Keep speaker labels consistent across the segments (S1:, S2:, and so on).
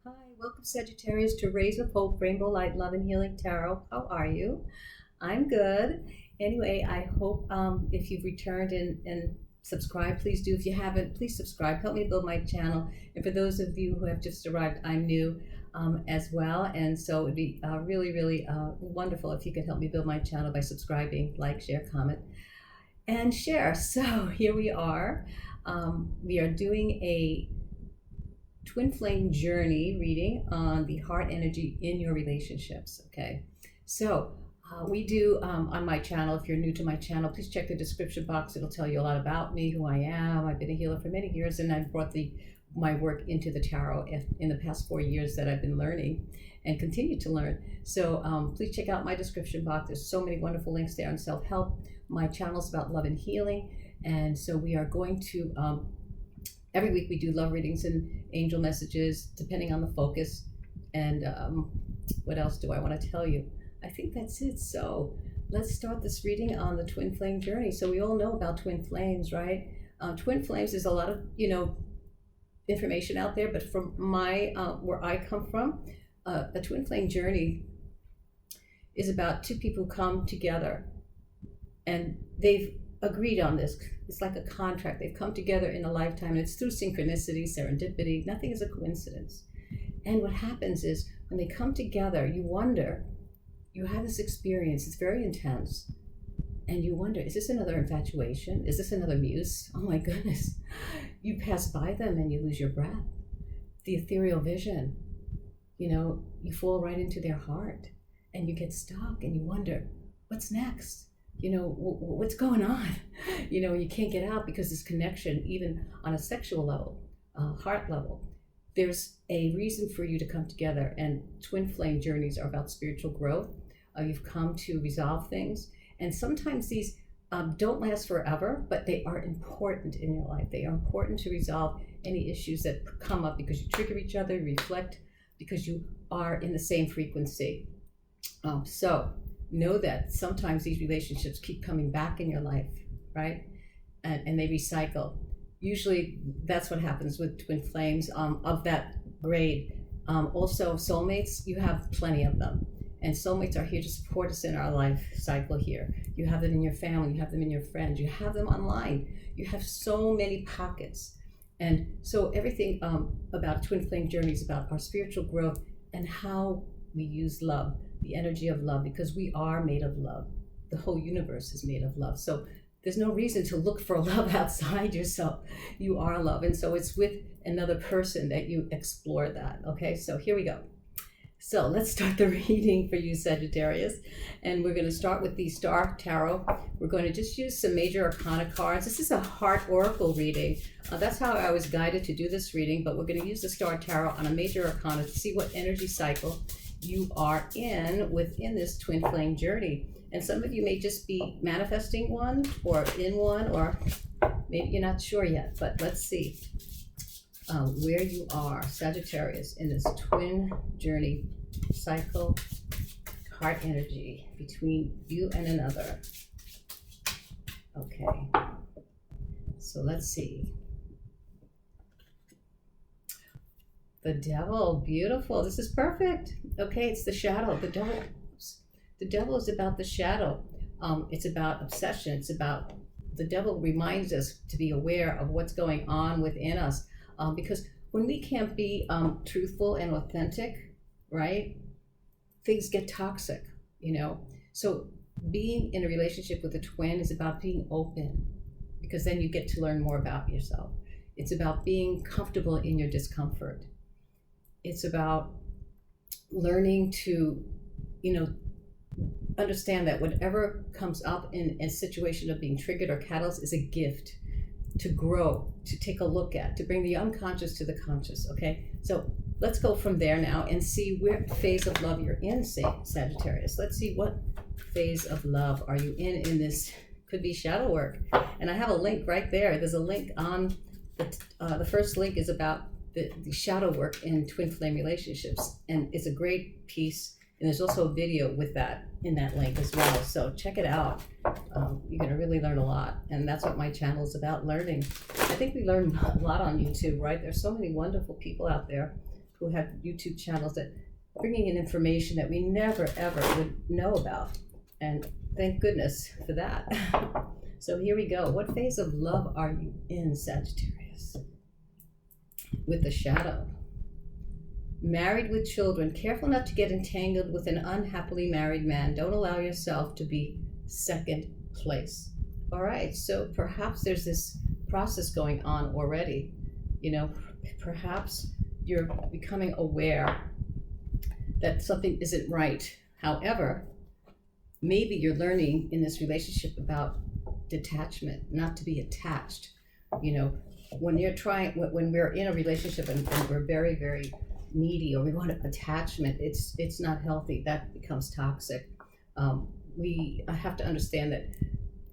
S1: Hi, welcome Sagittarius to Rays of Hope, Rainbow Light, Love and Healing Tarot. How are you? I'm good. Anyway, I hope if you've returned and subscribed, please do. If you haven't, please subscribe. Help me build my channel. And for those of you who have just arrived, I'm new as well. And so it would be really wonderful if you could help me build my channel by subscribing, like, share, comment, and share. So here we are. We are doing a twin flame journey reading on the heart energy in your relationships. Okay, so we do on my channel. If you're new to my channel, please check the description box. It'll tell you a lot about me, who I am. I've been a healer for many years, and I've brought my work into the tarot in the past 4 years that I've been learning and continue to learn. So please check out my description box. There's so many wonderful links there on self-help. My channel's about love and healing, and so we are going to every week we do love readings and angel messages, depending on the focus. And what else do I want to tell you? I think that's it. So let's start this reading on the twin flame journey. So we all know about twin flames, right? Twin flames is a lot of, information out there, but from my, where I come from, a twin flame journey is about two people who come together and they've agreed on this. It's like a contract. They've come together in a lifetime, and it's through synchronicity, serendipity. Nothing is a coincidence. And what happens is when they come together, you wonder, you have this experience, it's very intense, and you wonder, is this another infatuation? Is this another muse? Oh my goodness. You pass by them and you lose your breath. The ethereal vision, you fall right into their heart and you get stuck and you wonder, what's next? What's going on? You can't get out because this connection, even on a sexual level, heart level, there's a reason for you to come together. And twin flame journeys are about spiritual growth. You've come to resolve things. And sometimes these don't last forever, but they are important in your life. They are important to resolve any issues that come up because you trigger each other, reflect, because you are in the same frequency. So know that sometimes these relationships keep coming back in your life, right? And they recycle. Usually that's what happens with twin flames of that grade. Also, soulmates, you have plenty of them. And soulmates are here to support us in our life cycle here. You have them in your family, you have them in your friends, you have them online. You have so many pockets. And so everything about twin flame journey is about our spiritual growth and how we use love, the energy of love, because we are made of love. The whole universe is made of love. So there's no reason to look for love outside yourself. You are love. And so it's with another person that you explore that. Okay, so here we go. So let's start the reading for you, Sagittarius. And we're going to start with the Star Tarot. We're going to just use some major arcana cards. This is a heart oracle reading. That's how I was guided to do this reading, but we're going to use the Star Tarot on a major arcana to see what energy cycle you are within this twin flame journey. And some of you may just be manifesting one or in one, or maybe you're not sure yet, but let's see where you are, Sagittarius, in this twin journey cycle, heart energy between you and another. Okay, so let's see. The Devil, beautiful. This is perfect. Okay, it's the shadow. The devil is about the shadow. It's about obsession. It's about, the devil reminds us to be aware of what's going on within us. Because when we can't be truthful and authentic, right, things get toxic, So being in a relationship with a twin is about being open, because then you get to learn more about yourself. It's about being comfortable in your discomfort. It's about learning to, understand that whatever comes up in a situation of being triggered or catalyzed is a gift to grow, to take a look at, to bring the unconscious to the conscious, okay? So let's go from there now and see where phase of love you're in, Sagittarius. Let's see, what phase of love are you in this, could be shadow work. And I have a link right there. There's a link on, the first link is about the shadow work in twin flame relationships. And it's a great piece. And there's also a video with that in that link as well. So check it out. You're going to really learn a lot. And that's what my channel is about, learning. I think we learn a lot on YouTube, right? There's so many wonderful people out there who have YouTube channels that bringing in information that we never ever would know about. And thank goodness for that. So here we go. What phase of love are you in, Sagittarius? With the shadow. Married with children. Careful not to get entangled with an unhappily married man. Don't allow yourself to be second place. All right, so perhaps there's this process going on already. You know, perhaps you're becoming aware that something isn't right. However, maybe you're learning in this relationship about detachment, not to be attached. You know, when we're in a relationship and we're very, very needy, or we want attachment, it's not healthy. That becomes toxic. We have to understand that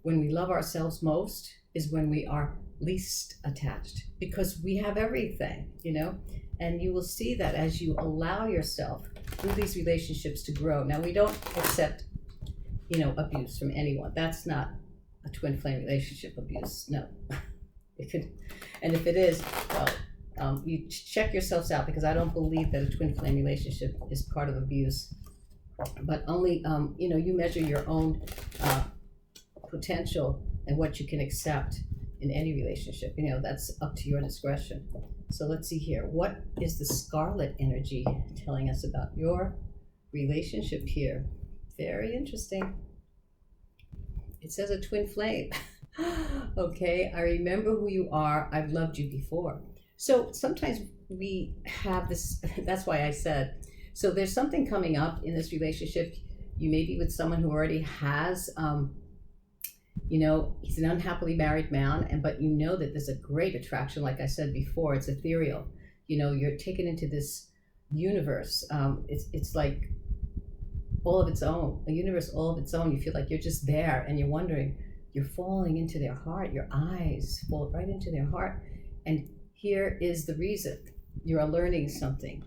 S1: when we love ourselves most is when we are least attached, because we have everything, you know. And you will see that as you allow yourself through these relationships to grow. Now, we don't accept, you know, abuse from anyone. That's not a twin flame relationship abuse. No. It could, and if it is, well, you check yourselves out, because I don't believe that a twin flame relationship is part of abuse. But only, you know, you measure your own potential and what you can accept in any relationship. You know, that's up to your discretion. So let's see here. What is the scarlet energy telling us about your relationship here? Very interesting. It says a twin flame. Okay, I remember who you are. I've loved you before. So sometimes we have this, that's why I said, so there's something coming up in this relationship. You may be with someone who already has, you know, he's an unhappily married man, but you know that there's a great attraction. Like I said before, it's ethereal. You know, you're taken into this universe. It's like all of its own, a universe all of its own. You feel like you're just there, and you're wondering, you're falling into their heart. Your eyes fall right into their heart. And here is the reason. You're learning something.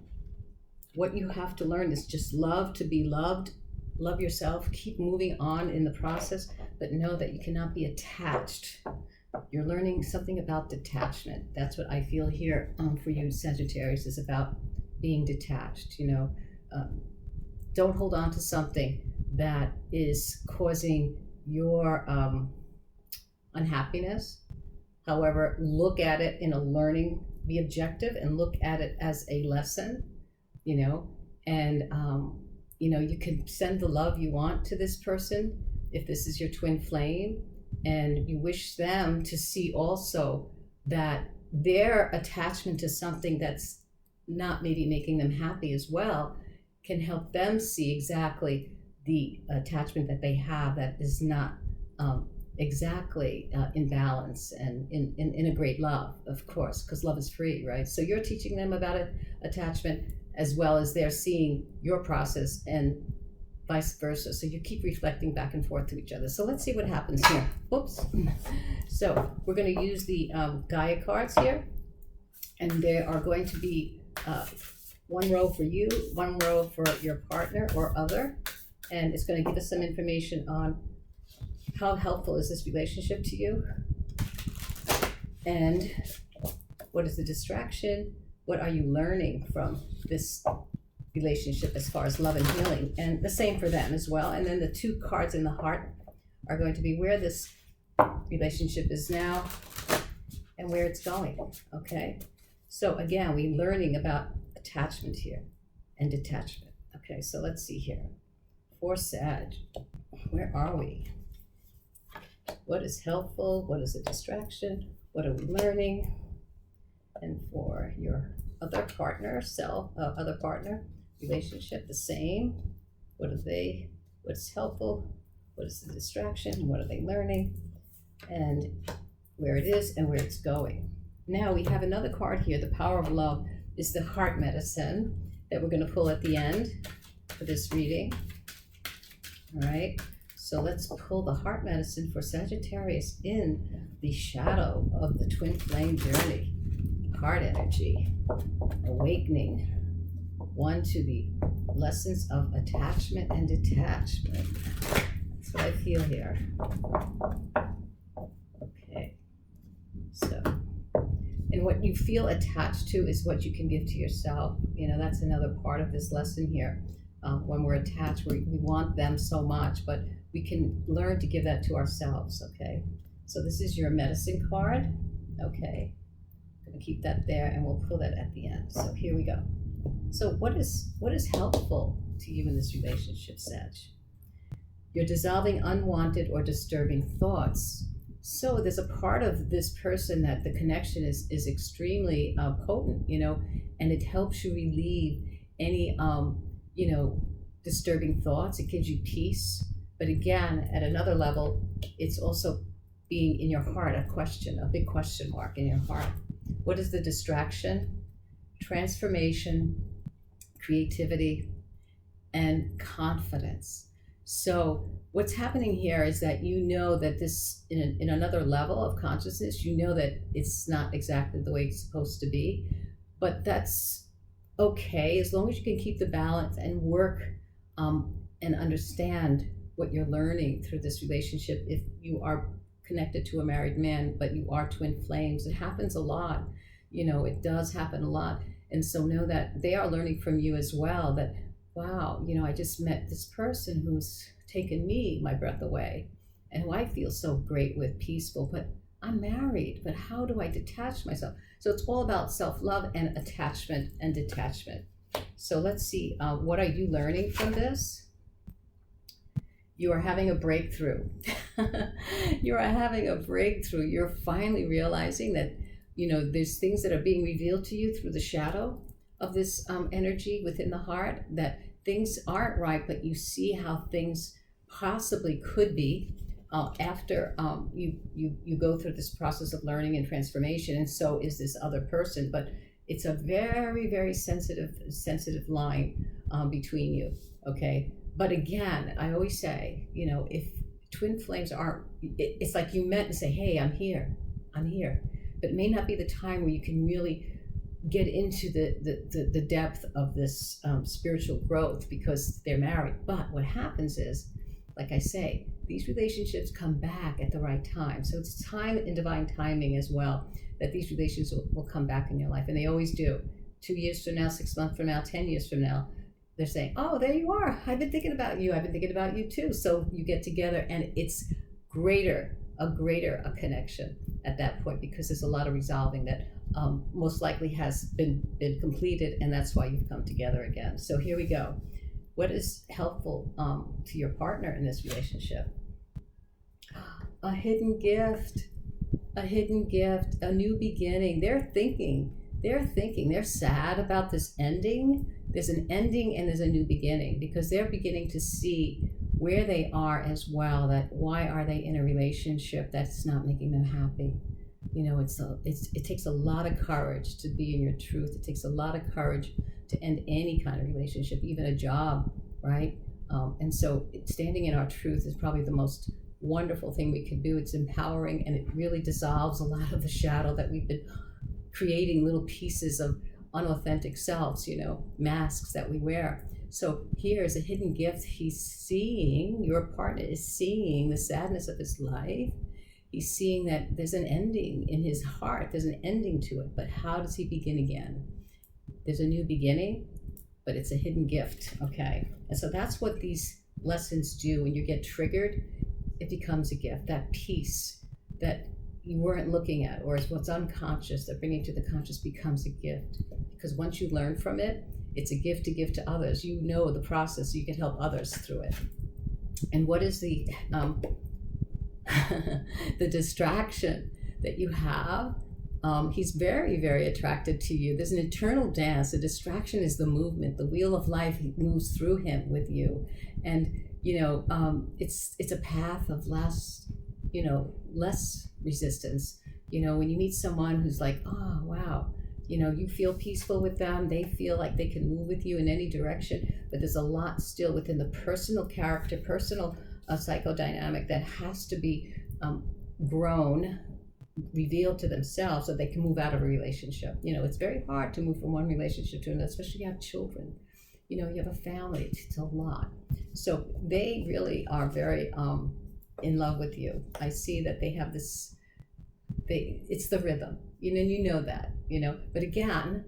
S1: What you have to learn is just love to be loved. Love yourself. Keep moving on in the process, but know that you cannot be attached. You're learning something about detachment. That's what I feel here for you, Sagittarius, is about being detached. You know, don't hold on to something that is causing your unhappiness. However, look at it in a learning, be objective and look at it as a lesson, you know, and, you know, you can send the love you want to this person if this is your twin flame, and you wish them to see also that their attachment to something that's not maybe making them happy as well can help them see exactly the attachment that they have that is not exactly in balance and in a great love, of course, because love is free, right? So you're teaching them about attachment as well as they're seeing your process, and vice versa. So you keep reflecting back and forth to each other. So let's see what happens here. Oops. So we're going to use the Gaia cards here, and there are going to be one row for you, one row for your partner or other, and it's going to give us some information on how helpful is this relationship to you, and what is the distraction, what are you learning from this relationship as far as love and healing, and the same for them as well. And then the two cards in the heart are going to be where this relationship is now and where it's going. Okay, so again, we're learning about attachment here and detachment. Okay, so let's see here. For Sag, where are we? What is helpful? What is a distraction? What are we learning? And for your other partner, other partner relationship, the same. What's helpful? What is the distraction? What are they learning? And where it is and where it's going. Now we have another card here. The power of love is the heart medicine that we're going to pull at the end for this reading. All right. So let's pull the heart medicine for Sagittarius in the shadow of the twin flame journey. Heart energy, awakening, one to the lessons of attachment and detachment. That's what I feel here. Okay, so And what you feel attached to is what you can give to yourself. That's another part of this lesson here. When we're attached, we want them so much, but we can learn to give that to ourselves, okay? So this is your medicine card, okay? I'm gonna keep that there and we'll pull that at the end. So here we go. So what is helpful to you in this relationship, Sag? You're dissolving unwanted or disturbing thoughts. So there's a part of this person that the connection is extremely potent, and it helps you relieve any, disturbing thoughts. It gives you peace. But again, at another level, it's also being in your heart, a big question mark in your heart. What is the distraction? Transformation, creativity, and confidence. So what's happening here is that that this, in another level of consciousness, that it's not exactly the way it's supposed to be, but that's okay as long as you can keep the balance and work and understand what you're learning through this relationship. If you are connected to a married man, but you are twin flames, it happens a lot. It does happen a lot. And so know that they are learning from you as well, that, wow, I just met this person who's taken my breath away, and who I feel so great with, peaceful, but I'm married, but how do I detach myself? So it's all about self-love and attachment and detachment. So let's see, what are you learning from this? You are having a breakthrough. You are having a breakthrough. You're finally realizing that, there's things that are being revealed to you through the shadow of this energy within the heart, that things aren't right, but you see how things possibly could be after you go through this process of learning and transformation. And so is this other person, but it's a very, very sensitive line between you, okay? But again, I always say, if twin flames aren't, it's like you met and say, hey, I'm here. But it may not be the time where you can really get into the depth of this spiritual growth because they're married. But what happens is, like I say, these relationships come back at the right time. So it's time and divine timing as well that these relationships will come back in your life. And they always do. 2 years from now, 6 months from now, 10 years from now, they're saying, oh, there you are. I've been thinking about you. I've been thinking about you too. So you get together and it's a greater connection at that point, because there's a lot of resolving that most likely has been completed, and that's why you've come together again. So here we go. What is helpful to your partner in this relationship? A hidden gift, a new beginning. They're thinking, they're sad about this ending. There's an ending and there's a new beginning, because they're beginning to see where they are as well, that why are they in a relationship that's not making them happy. It takes a lot of courage to be in your truth. It takes a lot of courage to end any kind of relationship, even a job, right? And so standing in our truth is probably the most wonderful thing we can do. It's empowering, and it really dissolves a lot of the shadow that we've been creating, little pieces of unauthentic selves, masks that we wear. So here's a hidden gift. Your partner is seeing the sadness of his life. He's seeing that there's an ending in his heart. There's an ending to it, but how does he begin again? There's a new beginning, but it's a hidden gift, okay? And so that's what these lessons do. When you get triggered, it becomes a gift. That peace that you weren't looking at, or is what's unconscious, that bringing to the conscious becomes a gift. Because once you learn from it, it's a gift to give to others. You know the process, so you can help others through it. And what is the the distraction that you have? He's very, very attracted to you. There's an eternal dance. The distraction is the movement. The wheel of life moves through him with you. And, it's a path of less resistance. When you meet someone who's like, oh, wow, you feel peaceful with them. They feel like they can move with you in any direction, but there's a lot still within the personal character, personal psychodynamic that has to be grown, revealed to themselves so they can move out of a relationship. It's very hard to move from one relationship to another, especially if you have children. You have a family. It's a lot. So they really are very in love with you. I see that they have this. It's the rhythm. You know that, But again,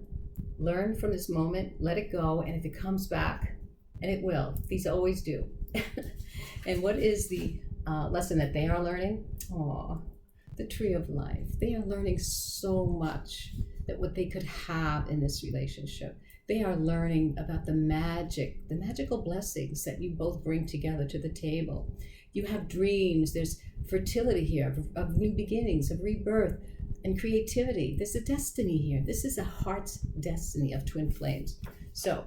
S1: learn from this moment, let it go, and if it comes back, and it will, these always do. And what is the lesson that they are learning? The tree of life. They are learning so much that what they could have in this relationship. They are learning about the magical blessings that you both bring together to the table. You have dreams. There's fertility here of new beginnings, of rebirth and creativity. There's a destiny here. This is a heart's destiny of twin flames. So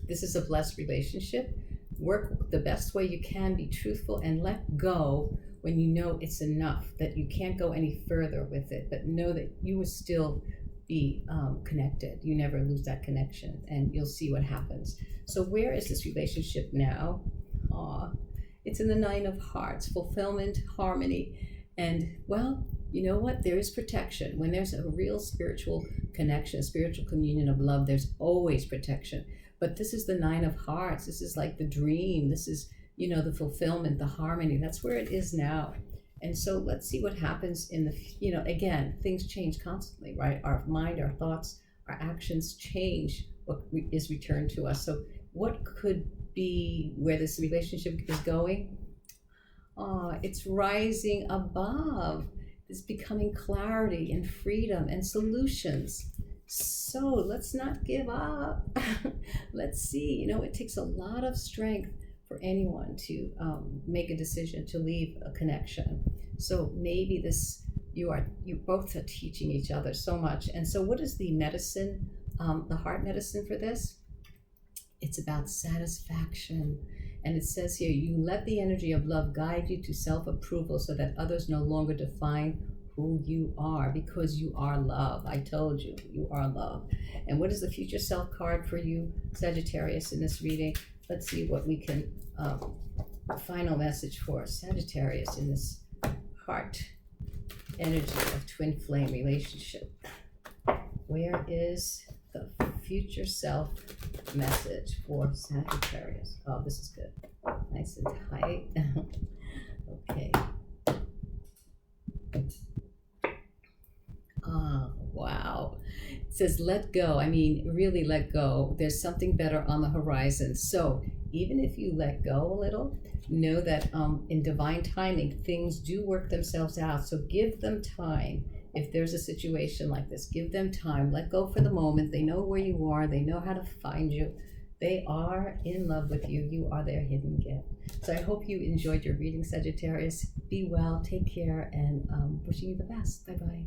S1: this is a blessed relationship. Work the best way you can, be truthful, and let go when you know it's enough, that you can't go any further with it, but know that you will still be connected. You never lose that connection, and you'll see what happens. So where is this relationship now? It's in the 9 of Hearts, fulfillment, harmony, and well, you know what? There is protection. When there's a real spiritual connection, a spiritual communion of love, there's always protection. But this is the 9 of Hearts. This is like the dream. This is, the fulfillment, the harmony. That's where it is now. And so let's see what happens in the, again, things change constantly, right? Our mind, our thoughts, our actions change what is returned to us. So what could be where this relationship is going? It's rising above. It's becoming clarity and freedom and solutions. So let's not give up. Let's see, it takes a lot of strength for anyone to make a decision to leave a connection. So maybe you both are teaching each other so much. And so what is the medicine, the heart medicine for this? It's about satisfaction. And it says here, you let the energy of love guide you to self-approval so that others no longer define who you are, because you are love. I told you, you are love. And what is the future self card for you, Sagittarius, in this reading? Let's see what we can, final message for Sagittarius in this heart energy of twin flame relationship. Where is the future self message for Sagittarius? Oh, this is good. Nice and tight. Okay. Wow. It says, let go. I mean, really let go. There's something better on the horizon. So even if you let go a little, know that in divine timing, things do work themselves out. So give them time. If there's a situation like this, give them time. Let go for the moment. They know where you are. They know how to find you. They are in love with you. You are their hidden gift. So I hope you enjoyed your reading, Sagittarius. Be well, take care, and wishing you the best. Bye-bye.